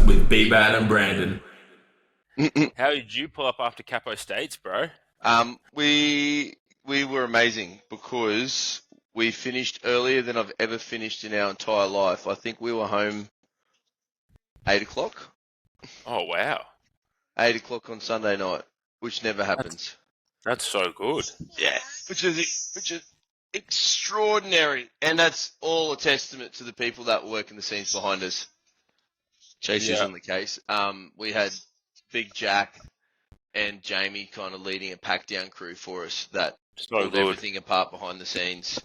with B-Bad and Brandon. How did you pull up after CAPO States, bro? We were amazing because we finished earlier than I've ever finished in our entire life. I think we were home 8 o'clock, Oh wow, 8 o'clock on Sunday night, which never that's happens. that's so good. Yeah, which is extraordinary, and that's all a testament to the people that work in the scenes behind us. Chasers Yeah, on the case. We had Big Jack and Jamie kind of leading a pack down crew for us that so pulled good. everything apart behind the scenes,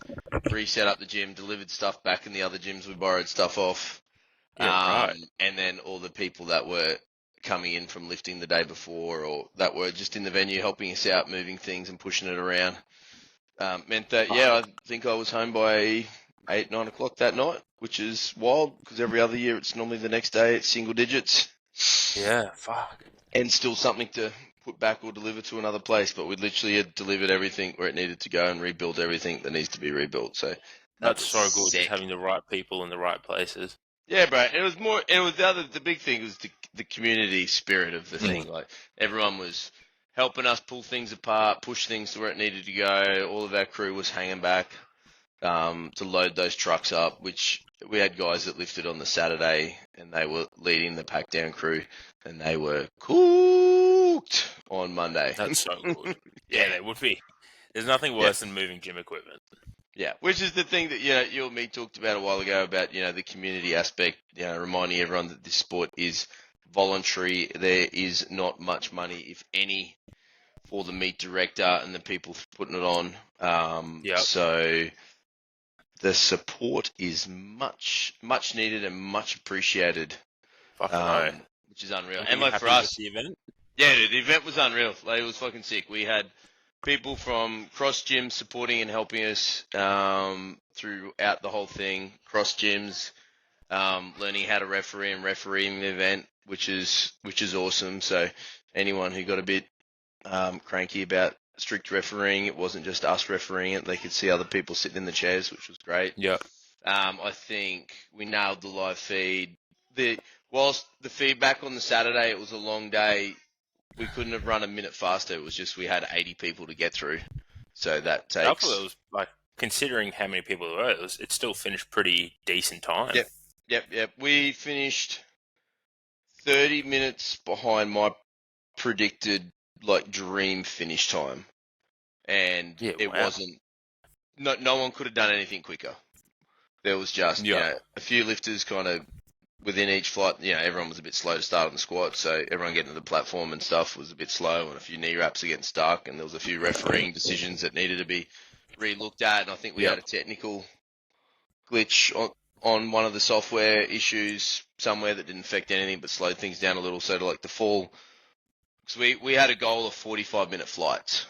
reset up the gym, delivered stuff back in the other gyms we borrowed stuff off, Yeah, right. and then all the people that were coming in from lifting the day before or that were just in the venue helping us out, moving things and pushing it around, meant that, yeah, I think I was home by 8, 9 o'clock that night, which is wild because every other year it's normally the next day it's single digits Yeah, fuck. and still something to put back or deliver to another place, but we literally had delivered everything where it needed to go and rebuilt everything that needs to be rebuilt. So that That's was so good. Just sick. having the right people in the right places. Yeah, bro. The big thing was the community spirit of the thing. Like everyone was helping us pull things apart, push things to where it needed to go. All of our crew was hanging back to load those trucks up, which we had guys that lifted on the Saturday and they were leading the pack down crew and they were cooked on Monday. That's so good. Yeah. Yeah, they would be. There's nothing Yeah. worse than moving gym equipment. Yeah, which is the thing that you and me talked about a while ago about the community aspect. Reminding everyone that this sport is voluntary. There is not much money, if any, for the meet director and the people putting it on. Yep. So the support is much needed and much appreciated, Fucking no. which is unreal. Were And you like happy for with us, the event? yeah, dude, the event was unreal. Like, it was fucking sick. We had people from cross gyms supporting and helping us throughout the whole thing. Cross gyms, learning how to refereeing the event, which is awesome. So anyone who got a bit cranky about strict refereeing, it wasn't just us refereeing it. They could see other people sitting in the chairs, which was great. Yep. I think we nailed the live feed. Whilst the feedback on the Saturday, it was a long day. We couldn't have run a minute faster. It was just we had 80 people to get through. So that I thought takes... it was like considering how many people there were, it still finished pretty decent time. Yep. We finished 30 minutes behind my predicted dream finish time. And Yeah, it wow. wasn't... No one could have done anything quicker. There was just, Yeah. a few lifters kind of within each flight. Everyone was a bit slow to start on the squat, so everyone getting to the platform and stuff was a bit slow, and a few knee wraps are getting stuck, and there was a few refereeing decisions that needed to be re-looked at, and I think we had a technical glitch on one of the software issues somewhere that didn't affect anything but slowed things down a little. So to the fall, because we had a goal of 45-minute flights,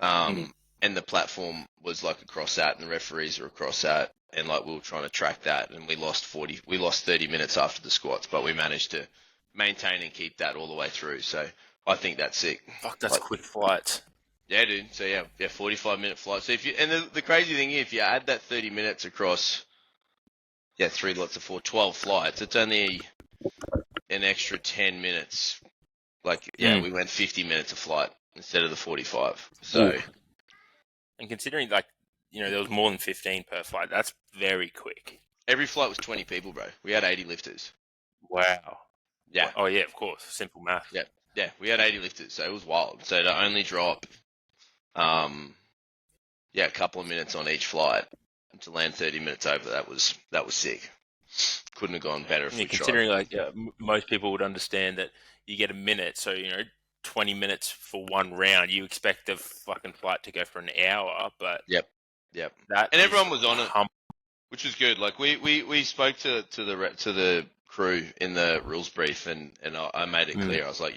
and the platform was across that, and the referees are across that, and we were trying to track that, and we lost 30 minutes after the squats, but we managed to maintain and keep that all the way through. So I think that's sick. Fuck, that's quick flights. Yeah, dude. So yeah, 45-minute flight. So the crazy thing is, if you add that 30 minutes across, 3 lots of 12 flights, it's only an extra 10 minutes. We went 50 minutes a flight instead of the 45. So. Ooh. And considering there was more than 15 per flight, that's very quick. Every flight was 20 people, bro. We had 80 lifters. Wow. Yeah. Oh yeah, of course. Simple math. Yeah. We had 80 lifters, so it was wild. So to only drop, a couple of minutes on each flight and to land 30 minutes over, that was sick. Couldn't have gone better if we tried. Considering most people would understand that you get a minute, so 20 minutes for one round. You expect the fucking flight to go for an hour, but Yep. That and everyone was on it, which was good. We spoke to the crew in the rules brief, and I made it clear. I was like,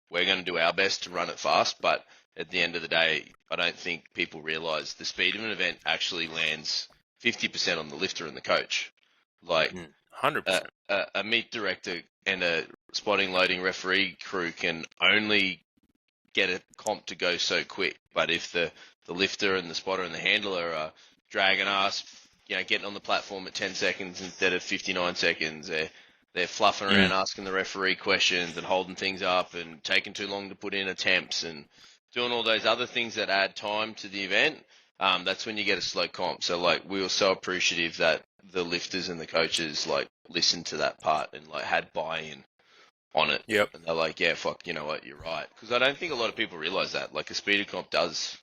we're going to do our best to run it fast, but at the end of the day, I don't think people realise the speed of an event actually lands 50% on the lifter and the coach. 100%. A meet director and a spotting loading referee crew can only get a comp to go so quick. But if the lifter and the spotter and the handler are dragging us, getting on the platform at 10 seconds instead of 59 seconds, They're fluffing around Mm. asking the referee questions and holding things up and taking too long to put in attempts and doing all those other things that add time to the event. That's when you get a slow comp. So like we were so appreciative that the lifters and the coaches like listened to that part and like had buy-in on it. Yep. And they're like, yeah, fuck, you know what, you're right. Because I don't think a lot of people realize that. Like a speeder comp does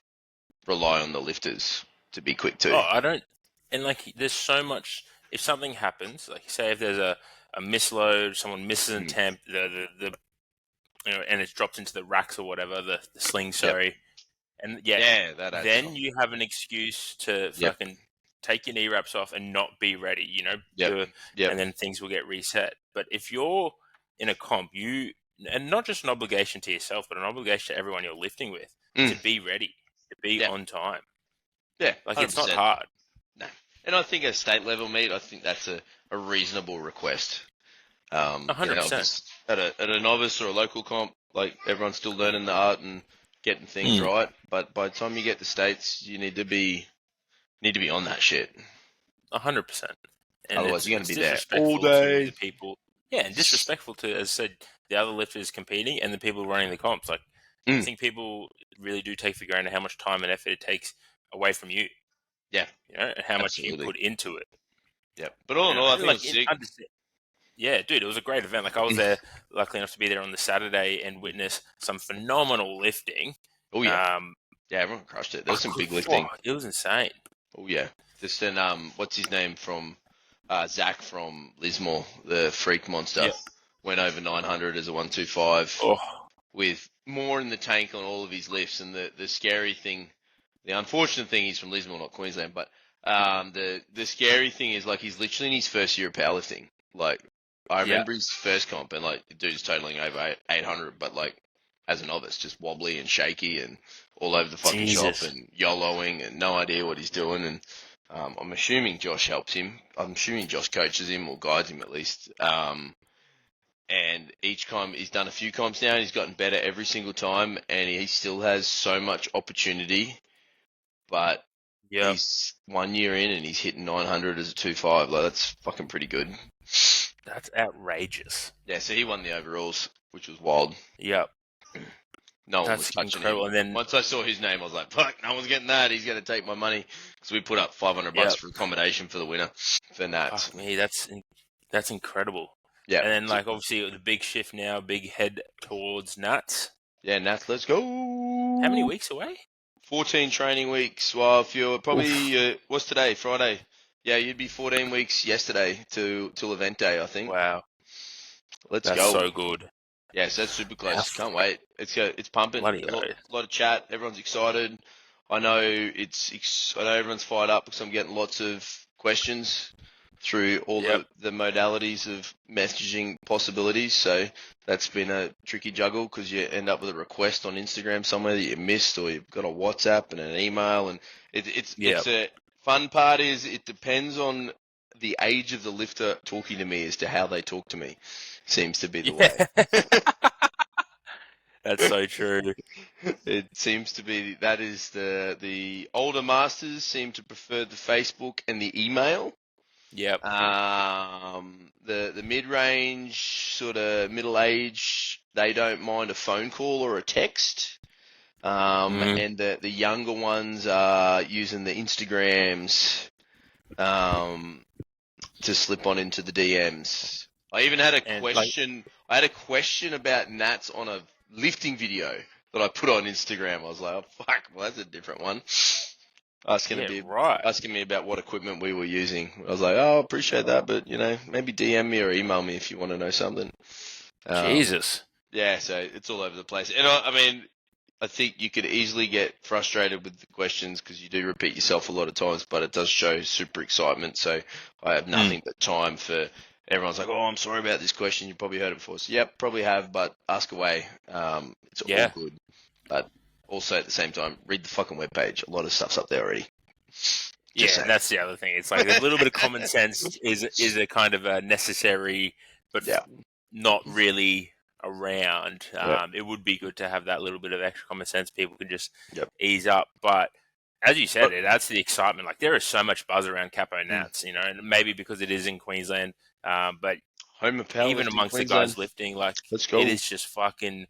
rely on the lifters to be quick too. Oh, I don't. And like, there's so much. If something happens, like say if there's a misload, someone misses an Mm. attempt, the and it's dropped into the racks or whatever, the sling, Yep. sorry, and yeah, Yeah, that adds then time. you have an excuse to Yep. fucking take your knee wraps off and not be ready, Yep. Yep. and then things will get reset. But if you're in a comp, and not just an obligation to yourself, but an obligation to everyone you're lifting with, to Mm. be ready, to be Yeah. on time. Yeah. Like, it's not 100%. hard. No. And I think at state level meet, I think that's a reasonable request. You know, 100%. obviously at a novice or a local comp, like everyone's still learning the art and getting things Mm, right. But by the time you get to states, you need to be on that shit. 100%. And Otherwise, it's you're going to it's be there all disrespectful to the day. people. Yeah, and disrespectful to, as I said, the other lifters competing and the people running the comps. Like, I Mm, think people really do take for granted how much time and effort it takes away from you, yeah, and how much you absolutely. put into it. Yeah. But all in all, I And think it like, was sick. yeah, dude, it was a great event. Like, I was there, luckily enough to be there on the Saturday and witness some phenomenal lifting. Oh yeah, Um, yeah, everyone crushed it. There was some big oh, lifting. it was insane. Oh yeah, just an what's his name from Zach from Lismore, the freak monster, Yep. went over 900 as a 125 Oh, with more in the tank on all of his lifts. And the scary thing, the unfortunate thing, he's from Lismore, not Queensland, but the scary thing is like he's literally in his first year of powerlifting. Like I yeah. remember his first comp and like the dude's totaling over 800, but like as a novice, just wobbly and shaky and all over the fucking shop Jesus. and YOLOing and no idea what he's doing. And I'm assuming Josh helps him. I'm assuming Josh coaches him or guides him at least. And each time he's done a few comps now, and he's gotten better every single time, and he still has so much opportunity. But Yep. he's 1 year in, and he's hitting 900 as a 2.5. Like that's fucking pretty good. That's outrageous. Yeah, so he won the overalls, which was wild. Yep. No one was That's touching incredible. him. And then, Once I saw his name, I was like, "Fuck, no one's getting that. He's going to take my money." Because we put up $500 yep. for accommodation for the winner for Nats. Fuck me. That's incredible. Yeah, And then, like, obviously, the big shift now, big head towards Nats. yeah, Nats, let's How many go. weeks away? 14 training weeks. Well, if you're Oof. probably what's today? Friday. Yeah, you'd be 14 weeks yesterday to till event day, I think. Wow. Let's That's go. so good. Yeah, so that's super How close. Can't wait. It's pumping. bloody A oath. lot of chat. Everyone's excited. I know I know everyone's fired up because I'm getting lots of questions through all Yep. the modalities of messaging possibilities. So that's been a tricky juggle because you end up with a request on Instagram somewhere that you missed, or you've got a WhatsApp and an email, and Yep. it's a fun part is it depends on the age of the lifter talking to me as to how they talk to me. Seems to be the way. Yeah. That's so true. It seems to be that is the older masters seem to prefer the Facebook and the email. Yep. The mid range sort of middle age they don't mind a phone call or a text. Mm. And the younger ones are using the Instagrams to slip on into the DMs. I even had a And, like, question. I had a question about Nats on a lifting video that I put on Instagram. I was like, oh, fuck, well, that's a different one. yeah, right. Asking me about what equipment we were using. I was like, oh, appreciate that, but maybe DM me or email me if you want to know something. Um, Jesus. yeah, so it's all over the place. And I mean, I think you could easily get frustrated with the questions because you do repeat yourself a lot of times, but it does show super excitement. So I have Mm. nothing but time for everyone's like, oh, I'm sorry about this question. You probably heard it before. So, yep, probably have, but ask away. It's all Yeah. good. But also at the same time, read the fucking webpage. A lot of stuff's up there already. Just Yeah, saying. that's the other thing. It's like a little bit of common sense is a kind of a necessary, but Yeah. not really around. Yep. It would be good to have that little bit of extra common sense. People can just Yep. ease up. But as you said, But, it adds to the excitement. Like, there is so much buzz around Capo mm, Nats, and maybe because it is in Queensland. But Home of even powerlifting, amongst the Queensland. guys lifting, like Let's it go. is just fucking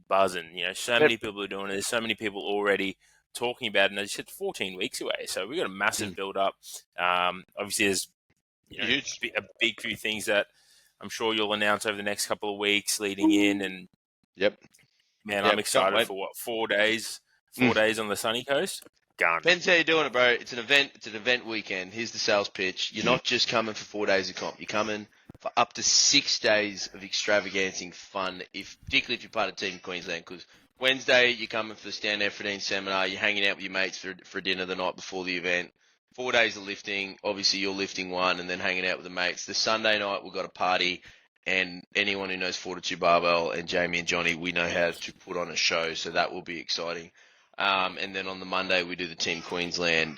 buzzing. You know, so Yep. many people are doing it. There's so many people already talking about it, and it's just 14 weeks away. So we got a massive Mm. build up. Obviously, there's Huge. a big few things that I'm sure you'll announce over the next couple of weeks leading in, and Yep. man, I'm Yep. Can't excited wait. for what 4 days, Mm. 4 days on the sunny coast. Gun. Depends how you're doing it, bro. It's an event. It's an event weekend. Here's the sales pitch. You're not just coming for 4 days of comp. You're coming for up to 6 days of extravaganzing fun. Particularly if you're part of Team Queensland, because Wednesday you're coming for the Stand Effortine seminar. You're hanging out with your mates for dinner the night before the event. 4 days of lifting. Obviously you're lifting one and then hanging out with the mates. The Sunday night we've got a party. And anyone who knows Fortitude Barbell and Jamie and Johnny, we know how to put on a show, so that will be exciting. And then on the Monday we do the Team Queensland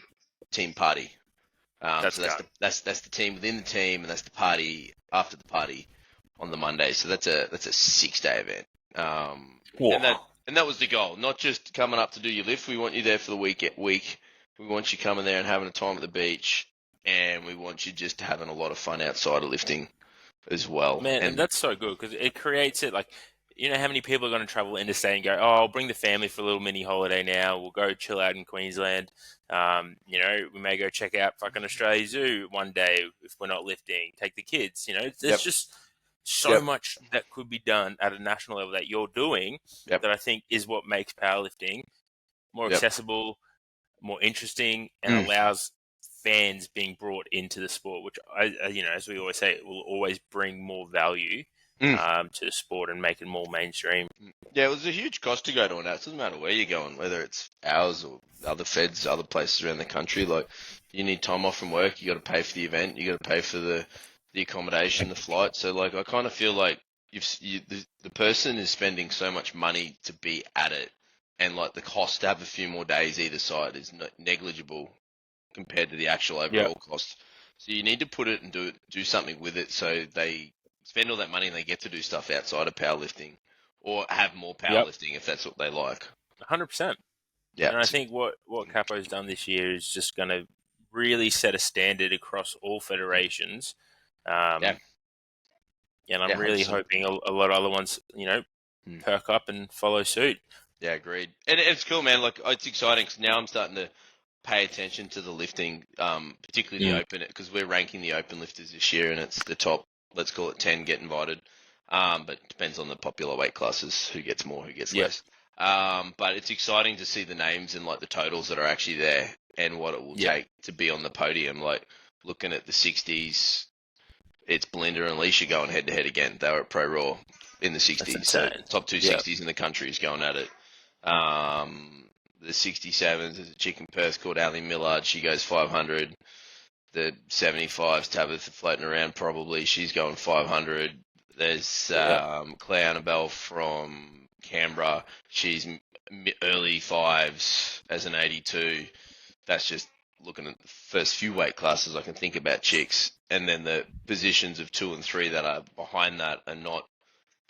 team party. That's So that's gun. the team within the team, and that's the party after the party on the Monday. So that's a 6 day event. And Whoa. that was the goal, not just coming up to do your lift. We want you there for the week. We want you coming there and having a time at the beach, and we want you just having a lot of fun outside of lifting as well. Man, and And that's so good because it creates it like, you know, how many people are going to travel interstate and go, oh, I'll bring the family for a little mini holiday now. We'll go chill out in Queensland. You know, we may go check out fucking Australia Zoo one day if we're not lifting. Take the kids. You know, there's yep, just so yep, much that could be done at a national level that you're doing yep, that I think is what makes powerlifting more yep. accessible, more interesting, and Mm, allows fans being brought into the sport, which you know, as we always say, it will always bring more value mm. to the sport and make it more mainstream. Yeah, it was a huge cost to go to an out. It doesn't matter where you're going, whether it's ours or other feds, other places around the country. Like, you need time off from work, you got to pay for the event, you got to pay for the accommodation, the flight. So, like, I kind of feel like the person is spending so much money to be at it, and like the cost to have a few more days either side is negligible compared to the actual Yeah, overall cost. So you need to put it and do something with it so they spend all that money and they get to do stuff outside of powerlifting or have more yep, powerlifting if that's what they like. 100%. Yeah. And I think what Capo's done this year is just going to really set a standard across all federations. Yeah. Um, and Yeah. I'm really 100%. hoping a lot of other ones, you know, Mm. perk up and follow suit. Yeah, agreed. And it's cool, man. Like, it's exciting because now I'm starting to pay attention to the lifting, particularly the Mm. open, because we're ranking the open lifters this year, and it's the top, let's call it 10, get invited. But it depends on the popular weight classes, who gets more, who gets Yep, less. But it's exciting to see the names and like the totals that are actually there and what it will yep, take to be on the podium. Like, looking at the 60s, it's Belinda and Alicia going head to head again. They were at Pro Raw in the that's 60s, so insane. top two Yep, 60s in the country is going at it. The 67s, there's a chick in Perth called Ali Millard. She goes 500. The 75s, Tabitha floating around probably. She's going 500. There's yep, Claire Annabelle from Canberra. She's early fives as an 82. That's just looking at the first few weight classes I can think about chicks. And then the positions of 2 and 3 that are behind that are not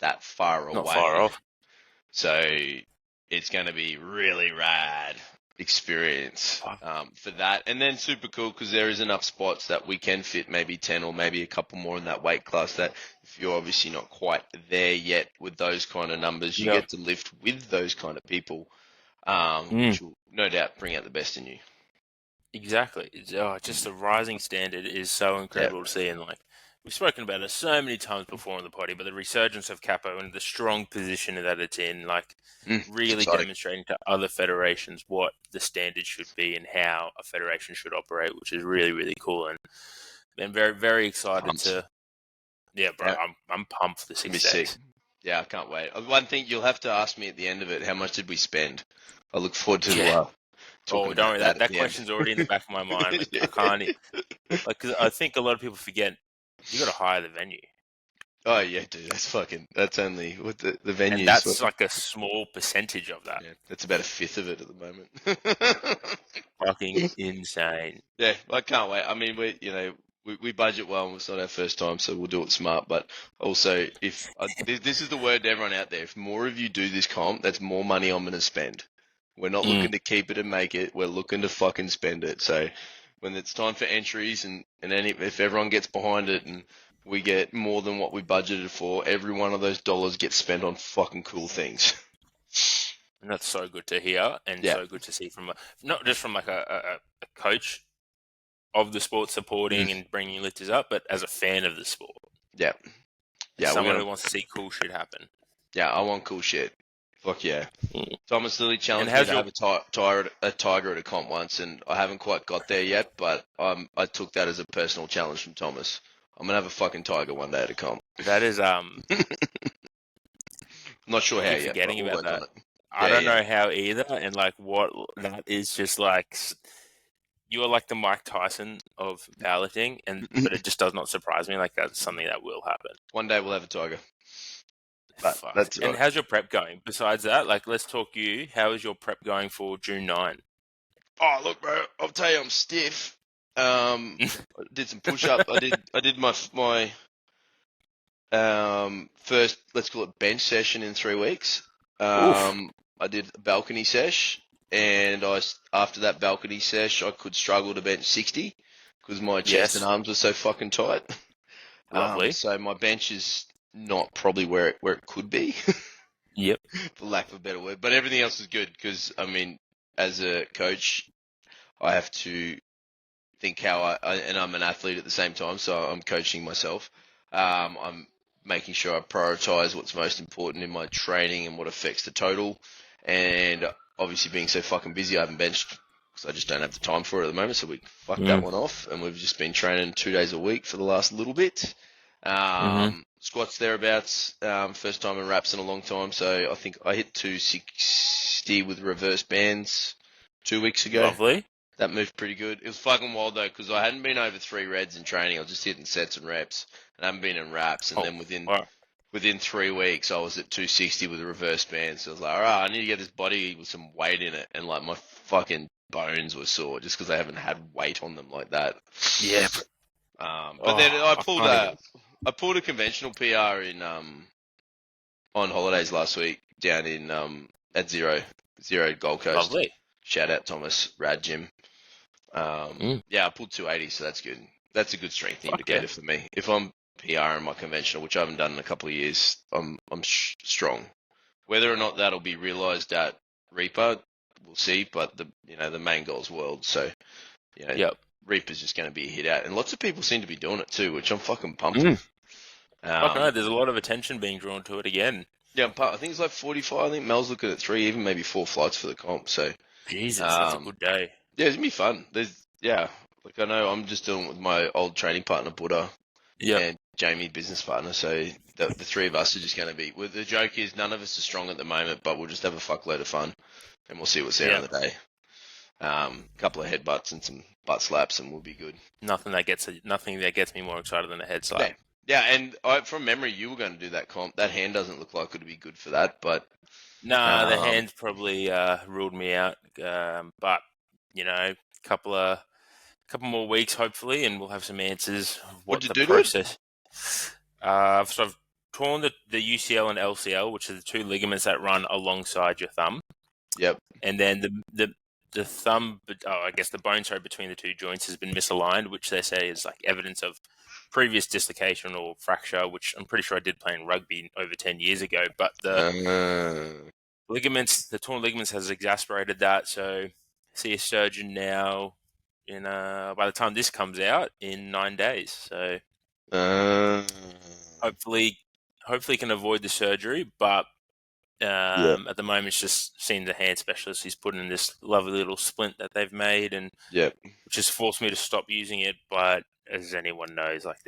that far not far away. off. So it's going to be really rad experience for that. And then super cool because there is enough spots that we can fit maybe 10 or maybe a couple more in that weight class that if you're obviously not quite there yet with those kind of numbers, you Yep. get to lift with those kind of people, Mm. which will no doubt bring out the best in you. Exactly. Just the rising standard is so Yeah. incredible to see, and like we've spoken about it so many times before on the potty, but the resurgence of Capo and the strong position that it's in, like It's really exciting. demonstrating to other federations what the standard should be and how a federation should operate, which is really really cool, and I'm very excited Pumped. to. Yeah, bro, Yeah. I'm pumped for the It's gonna be six sick. days. Yeah, I can't wait. One thing you'll have to ask me at the end of it, how much did we spend? I look forward to Yeah. talking Oh, don't about worry. that at That the end. question's already in the back of my mind. Like I can't. Like, cause I think a lot of people forget you got to hire the venue. Oh yeah, dude, that's only what the And venues. that's like a small percentage of that. Yeah, that's about a fifth of it at the moment. Fucking insane. Yeah, I can't wait. I mean, we budget well, and it's not our first time, so we'll do it smart. But also, if this is the word to everyone out there, if more of you do this comp, that's more money I'm going to spend. We're not Mm. looking to keep it and make it. We're looking to fucking spend it. So when it's time for entries and if everyone gets behind it and we get more than what we budgeted for. Every one of those dollars gets spent on fucking cool things. And that's so good to hear, and Yeah. so good to see from not just from like a coach of the sport Mm. supporting and bringing lifters up, but as a fan of the sport, Yeah. as Yeah, we're someone gonna who wants to see cool shit happen. yeah, I want cool shit. Fuck yeah. Mm. Thomas Lilly And challenged me how's to your have a tiger at a comp once, and I haven't quite got there yet, but I took that as a personal challenge from Thomas. I'm gonna have a fucking tiger one day at a comp. that is I'm not I sure how keep yet, but forgetting we'll about work on that. it. I Yeah, don't yeah. know how either, and like what that is just like. You are like the Mike Tyson of powerlifting, and but it just does not surprise me. Like that's something that will happen. One day we'll have a tiger. But Fuck. that's And how's your prep going? Besides that, like let's talk you. How is your prep going for June 9? oh look, bro, I'll tell you, I'm stiff. I did some push up. I did my first, let's call it bench session in 3 weeks. Oof. I did a balcony sesh, and after that balcony sesh, I could struggle to bench 60 because my chest and Yes. arms were so fucking tight. Lovely. So my bench is not probably where it could be, Yep. for lack of a better word. But everything else is good because I mean, as a coach, I have to think how and I'm an athlete at the same time, so I'm coaching myself. I'm making sure I prioritize what's most important in my training and what affects the total. And obviously, being so fucking busy, I haven't benched because I just don't have the time for it at the moment. So we fucked that Mm. one off, and we've just been training 2 days a week for the last little bit. Mm-hmm. Squats thereabouts. First time in wraps in a long time, so I think I hit 260 with reverse bands 2 weeks ago. Lovely. That moved pretty good. It was fucking wild though, because I hadn't been over 3 reds in training. I was just hitting sets and reps, and I haven't been in wraps. And Oh. then within All right. within 3 weeks, I was at 260 with a reverse band. So I was like, all right, I need to get this body with some weight in it. And like my fucking bones were sore just because I haven't had weight on them like that. Yeah. But then Oh, I can't even. I pulled a conventional PR in on holidays last week down in at zero Gold Coast. Lovely. Shout out Thomas, Rad Gym. Mm. Yeah, I pulled 280, so that's good. That's a good strength Fuck yeah. indicator for me. If I'm PR in my conventional, which I haven't done in a couple of years, I'm strong. Whether or not that'll be realised at Reaper, we'll see. But the main goal is World, so you know Yep. Reaper's just going to be a hit out, and lots of people seem to be doing it too, which I'm fucking pumped Mm. with. Fuck no. Um, There's a lot of attention being drawn to it again. yeah, I think it's like 45. I think Mel's looking at 3, even maybe 4 flights for the comp. So Jesus, that's a um, good day. yeah, it's gonna be fun. Like I know I'm just doing it with my old training partner Buddha Yep. and Jamie, business partner. So the three of us are just going to be. Well, the joke is none of us are strong at the moment, but we'll just have a fuckload of fun, and we'll see what's there on Yep. the day. A couple of headbutts and some butt slaps, and we'll be good. Nothing that gets me more excited than a head Yeah, slap. yeah. And from memory, you were going to do that comp. That hand doesn't look like it would be good for that, but Nah, the um, hands probably ruled me out. But couple more weeks hopefully, and we'll have some answers of what what did the you do to it? process. So I've torn the UCL and LCL, which are the two ligaments that run alongside your thumb, Yep. and then the thumb, I guess the bone sorry between the two joints has been misaligned, which they say is like evidence of previous dislocation or fracture, which I'm pretty sure I did play in rugby over 10 years ago. But the torn ligaments has exacerbated that. So see a surgeon now by the time this comes out in 9 days. So uh, hopefully can avoid the surgery, but yeah. at the moment it's just seeing the hand specialist. He's put in this lovely little splint that they've made, and Yep. which has forced me to stop using it. But as anyone knows, like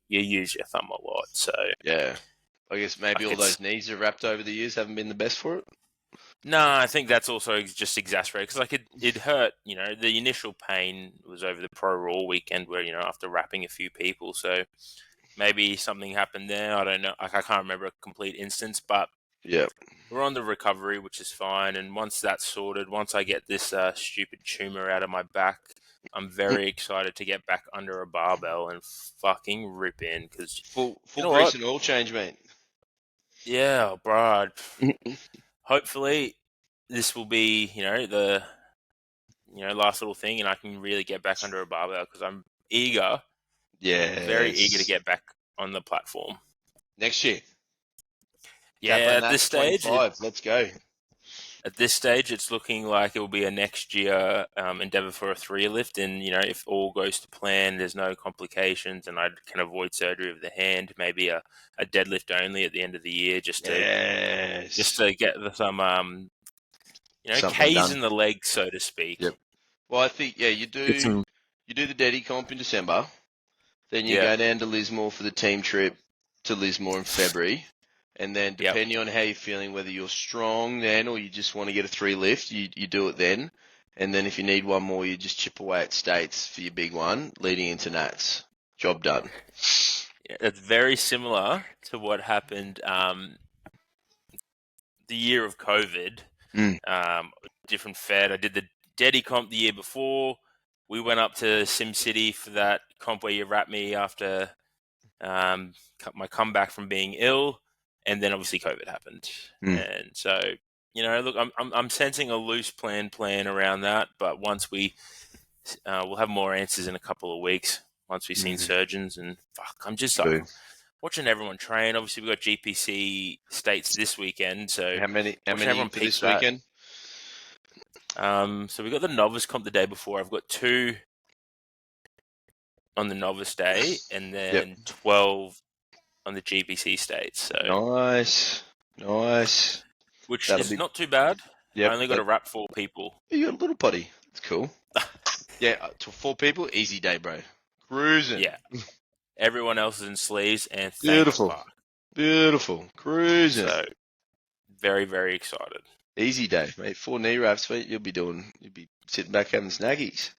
you use your thumb a lot, so Yeah. I guess maybe like all it's those knees are wrapped over the years haven't been the best for it. no. I think that's also just exacerbated because like it hurt. The initial pain was over the pro raw weekend where after wrapping a few people, so maybe something happened there. I don't know. Like I can't remember a complete instance, but Yep. we're on the recovery, which is fine. And once that's sorted, once I get this stupid tumor out of my back, I'm very excited to get back under a barbell and fucking rip in. Because you Full know what? grease and oil change, mate. Yeah, bro. Hopefully, this will be the last little thing, and I can really get back under a barbell because I'm eager, very eager to Yes. get back. on the platform. Next year. Yeah, CAPO at this Nats stage, 25. Let's go. it's looking like it will be a next year endeavor for a 3 lift. And if all goes to plan, there's no complications, and I can avoid surgery of the hand. Maybe a deadlift only at the end of the year, just Yes. to get some Something K's done. in the leg, so to speak. Yep. Well, I think, you Get do some. the Daddy comp in December. Then you Yeah, go down to Lismore for the team trip to Lismore in February. And then yep. depending on how you're feeling, whether you're strong then or you just want to get a 3 lift, you do it then. And then if you need one more, you just chip away at States for your big one, leading into Nats. Job done. Yeah, it's very similar to what happened the year of COVID. Mm. Different Fed. I did the Daddy comp the year before. We went up to Sim City for that comp where you wrapped me after my comeback from being ill, and then obviously COVID happened. Mm. And so, look, I'm sensing a loose plan around that, but once we'll have more answers in a couple of weeks once we've seen surgeons. And fuck, I'm just like True. watching everyone train. Obviously, we've got GPC States this weekend, so How many watching everyone for peak this for that. weekend? So we got the novice comp the day before. I've got 2 on the novice day, and Yep. then 12 on the GPC States. So Nice. which That'll is be. not too bad. I Yep. only got to wrap 4 people. You got a little potty. That's cool. Yeah, to 4 people, easy day, bro. Cruising. Yeah, everyone else is in sleeves, and thank Beautiful. fuck. Beautiful. Cruising. So very, very excited. Easy day, mate. 4 knee wraps, mate. You'll be sitting back having snaggies.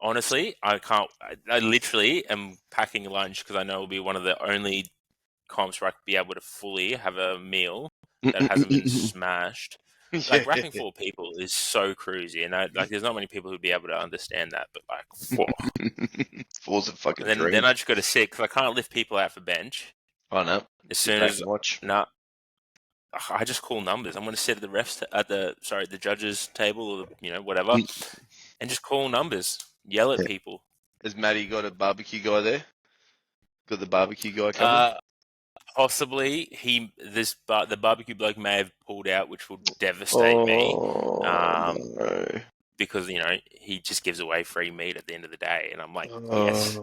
Honestly, I can't. I literally am packing lunch because I know it'll be one of the only comps where I could be able to fully have a meal that hasn't been smashed. Like wrapping 4 people is so cruisy, and there's not many people who'd be able to understand that. But like 4, 4's a fucking and dream. then I just go to 6 because I can't lift people out for bench. Oh no. As Sit soon back as and watch. I just call numbers. I'm going to sit at the judges table or whatever, and just call numbers, yell at people. Has Matty got a barbecue guy there? Got the barbecue guy coming? Possibly the barbecue bloke may have pulled out, which will devastate me. No. Because he just gives away free meat at the end of the day, and I'm like, yes.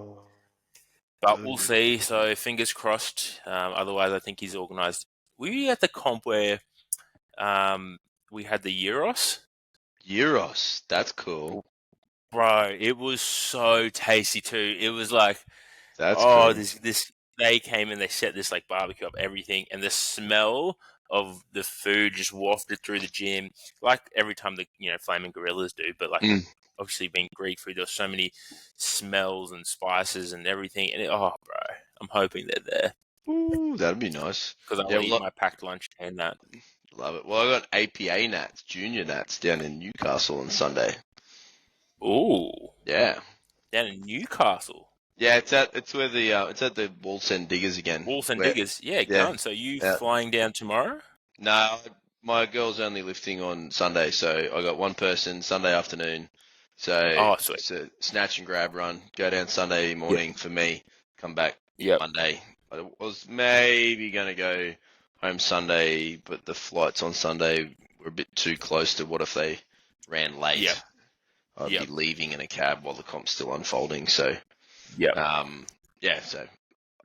But we'll see. So fingers crossed. Otherwise, I think he's organised. Were you at the comp where we had the Euros? Euros, that's cool. Bro, it was so tasty too. It was like, That's cool. this. They came and they set this like barbecue up, everything, and the smell of the food just wafted through the gym, like every time the Flaming Gorillas do. But like obviously being Greek food, there's so many smells and spices and everything. And bro, I'm hoping they're there. Ooh, that'd be nice. Because I want to eat my packed lunch and that. Love it. Well, I got APA Nats, Junior Nats down in Newcastle on Sunday. Ooh. Yeah. Down in Newcastle. Yeah, it's at the Wallsend Diggers again. Wallsend Diggers, yeah, done. So you flying down tomorrow? No, my girl's only lifting on Sunday, so I got one person Sunday afternoon. So it's a snatch and grab run. Go down Sunday morning for me. Come back Monday. I was maybe going to go home Sunday, but the flights on Sunday were a bit too close to what if they ran late. Yep. I'd be leaving in a cab while the comp's still unfolding. So, so I'm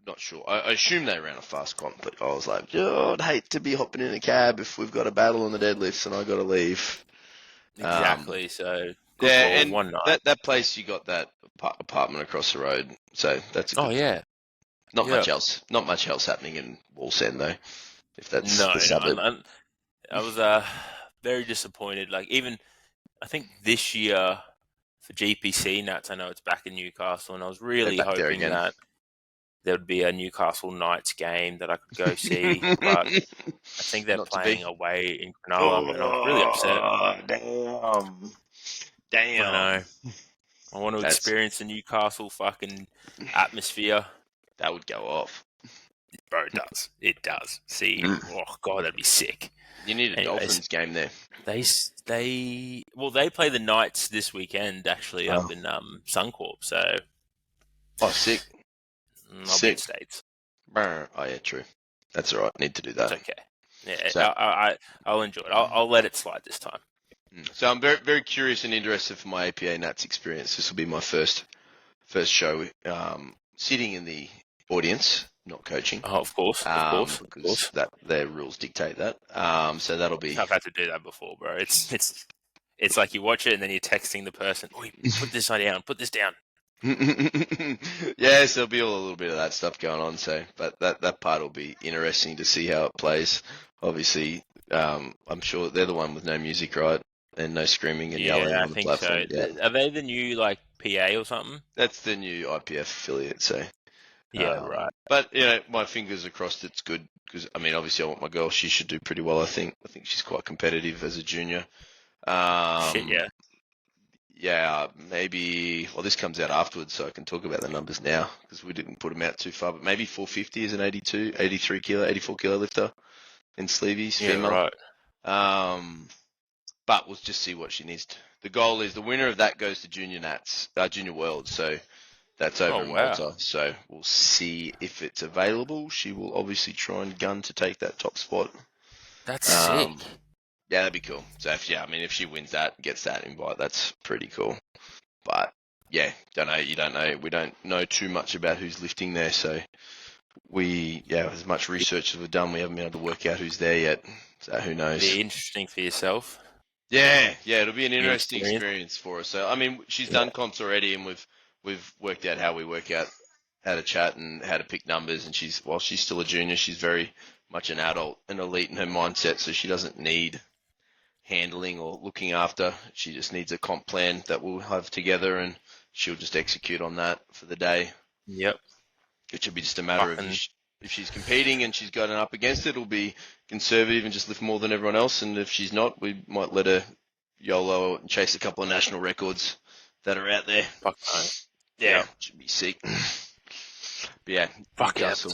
not sure. I assume they ran a fast comp, but I was like, I'd hate to be hopping in a cab if we've got a battle on the deadlifts and I got to leave. Exactly. So and one night. that place, you got that apartment across the road, so that's a good Not much else. Not much else happening in Wallsend though. If that's the suburb. No. I was very disappointed. Like even I think this year for GPC Nats, I know it's back in Newcastle, and I was really hoping that there would be a Newcastle Knights game that I could go see, but I think they're playing away in Cronulla, and I was really upset. Damn. I know. I want to experience the Newcastle fucking atmosphere. That would go off. Bro, it does. It does. See, oh god, that'd be sick. You need a Dolphins game there. They play the Knights this weekend actually up in Suncorp. So sick. I'll be in States. Oh yeah, true. That's all right. Need to do It's that. okay. Yeah, So, I'll enjoy it. I'll let it slide this time. so I'm very very curious and interested for my APA Nats experience. This will be my first show. Sitting in the audience, not coaching. Oh, of course, of course, of Because course. that their rules dictate that. So that'll be. I've had to do that before, bro. It's like you watch it and then you're texting the person, "Oi, put this down, put this down." Yes, there'll be a little bit of that stuff going on. So, but that part will be interesting to see how it plays. Obviously, I'm sure they're the one with no music, right? And no screaming and yelling Yeah, I on the think so. platform. Yeah, Are they the new like PA or something? that's the new IPF affiliate. So, Yeah, right. but my fingers are crossed. It's good because I mean, obviously, I want my girl. She should do pretty well. I think she's quite competitive as a junior. Shit, Um, yeah. yeah, maybe. Well, this comes out afterwards, so I can talk about the numbers now because we didn't put them out too far. But maybe 450 is an 82, 83 kilo, 84 kilo lifter in sleeveys, Yeah, female. right. But we'll just see what she needs. The goal is the winner of that goes to Junior Nats, Junior World. So that's over Oh, in wow. Malta. So we'll see if it's available. She will obviously try and gun to take that top spot. That's sick. Um, yeah, that'd be cool. So if she wins that, gets that invite, that's pretty cool. But yeah, don't know. You don't know. We don't know too much about who's lifting there. So as much research as we've done, we haven't been able to work out who's there yet. So who knows? Be interesting for yourself. Yeah, it'll be an New interesting experience. experience for us. So I mean, she's Yeah. done comps already, and we've worked out how we work out how to chat and how to pick numbers. And while she's still a junior, she's very much an adult, an elite in her mindset. So she doesn't need handling or looking after. She just needs a comp plan that we'll have together, and she'll just execute on that for the day. Yep. Which will be just a matter of Fucking if she's competing and she's going up against it, it'll be conservative and just lift more than everyone else. And if she's not, we might let her YOLO and chase a couple of national records that are out there. fuck no. Yeah, Yep. should be sick. But yeah, Fuck yeah. Newcastle.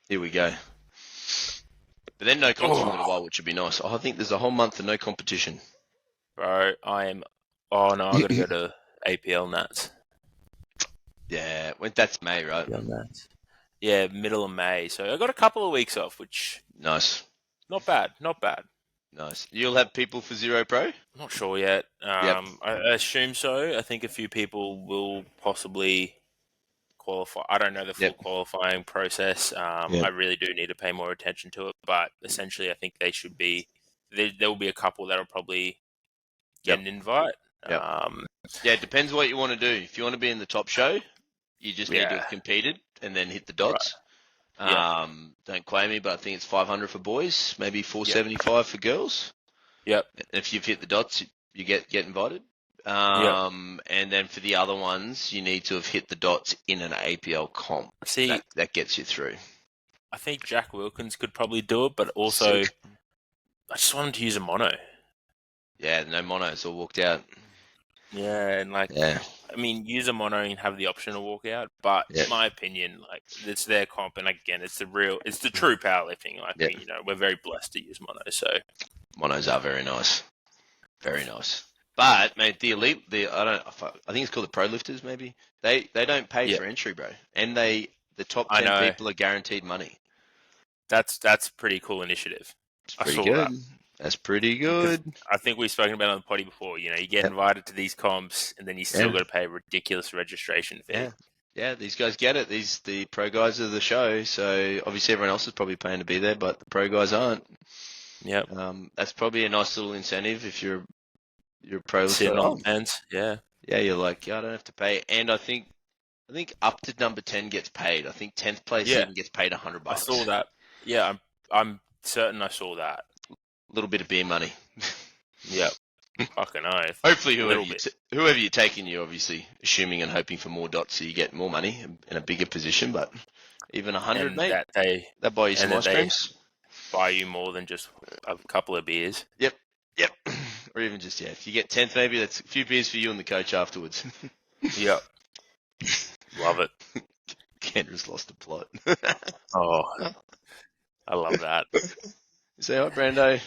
Here we go. But then no comps for a little while, which would be nice. I think there's a whole month of no competition. Bro, oh no, I gotta go to APL Nats. Yeah, that's May, right? APL Nats. Yeah, middle of May. So I got a couple of weeks off, which Nice. not bad, not bad. Nice. You'll have people for Zero Pro? Not sure yet. Yep. I assume so. I think a few people will possibly qualify. I don't know the full Yep. qualifying process. Yep. I really do need to pay more attention to it, but essentially, I think they should be. There will be a couple that'll probably get Yep. an invite. Yep. Yeah, it depends what you want to do. If you want to be in the top show, you just need to Yeah. have competed and then hit the dots. Right. Don't quote me, but I think it's 500 for boys, maybe 475 for girls. Yep. And if you've hit the dots, you get invited. Yep. And then for the other ones, you need to have hit the dots in an APL comp. See, That gets you through. I think Jack Wilkins could probably do it, but also Sick. I just want him to use a mono. Yeah, no monos all walked out. Yeah, and Yeah. I mean, use a mono and have the option to walk out. But Yeah. in my opinion, it's their comp, and again, it's the true powerlifting. Yeah. We're very blessed to use mono. So Monos are very nice. Very nice. But mate, the elite, I think it's called the pro lifters. Maybe they don't pay for entry, bro. And the top I 10 know. people are guaranteed money. That's a pretty cool initiative. It's I pretty saw good. that. That's pretty good. I think we've spoken about it on the potty before. You get invited to these comps, and then you still got to pay a ridiculous registration fee. Yeah. These guys get it. The pro guys are the show. So obviously everyone else is probably paying to be there, but the pro guys aren't. Yep. That's probably a nice little incentive if you're a pro lifter. Sitting on the fence. Yeah. Yeah, you're like, I don't have to pay. And I think up to number 10 gets paid. I think 10th place even gets paid $100. I saw that. Yeah, I'm certain I saw that. A little bit of beer money. Yep. Fucking oath. Hopefully, whoever you're taking, you're obviously assuming and hoping for more dots so you get more money in a bigger position. But even 100, mate, that buy you some ice creams. Buy you more than just a couple of beers. Yep. Or even just, if you get 10th, maybe that's a few beers for you and the coach afterwards. Yep. Love it. Kendra's lost the plot. Oh, I love that. Say hi, Brando.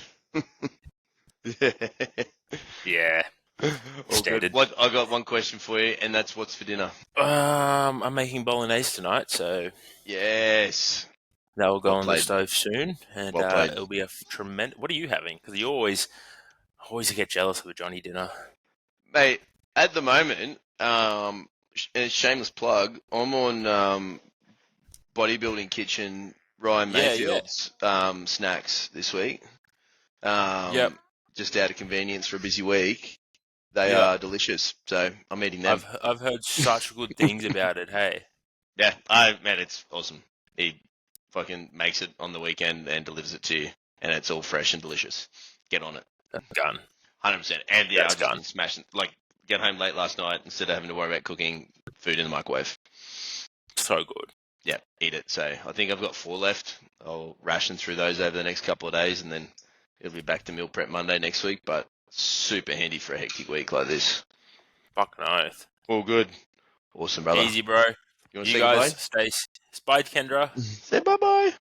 Yeah. Standard. I got one question for you, and that's what's for dinner. I'm making bolognese tonight, so yes. That will go Well on the played. stove soon, and Well played. it'll be a tremendous. What are you having? Because you always get jealous of a Johnny dinner. Mate, at the moment, and it's shameless plug, I'm on Bodybuilding Kitchen Ryan Yeah, yeah, Mayfield's snacks this week. yep, Just out of convenience for a busy week. They yep. are delicious, so I'm eating them. I've heard such good things about it. Hey, Yeah, man, it's awesome. He fucking makes it on the weekend and delivers it to you, and it's all fresh and delicious. Get on it, that's gun. 100%. And yeah, That's I've just gun. been smashing. Like, get home late last night instead of having to worry about cooking food in the microwave. So good. Yeah, eat it. So I think I've got 4 left. I'll ration through those over the next couple of days, and then it'll be back to meal prep Monday next week. But super handy for a hectic week like this. Fucking oath. All good. Awesome, brother. Easy, bro. You want to You say guys goodbye? stay. Spide, Kendra. Say bye bye.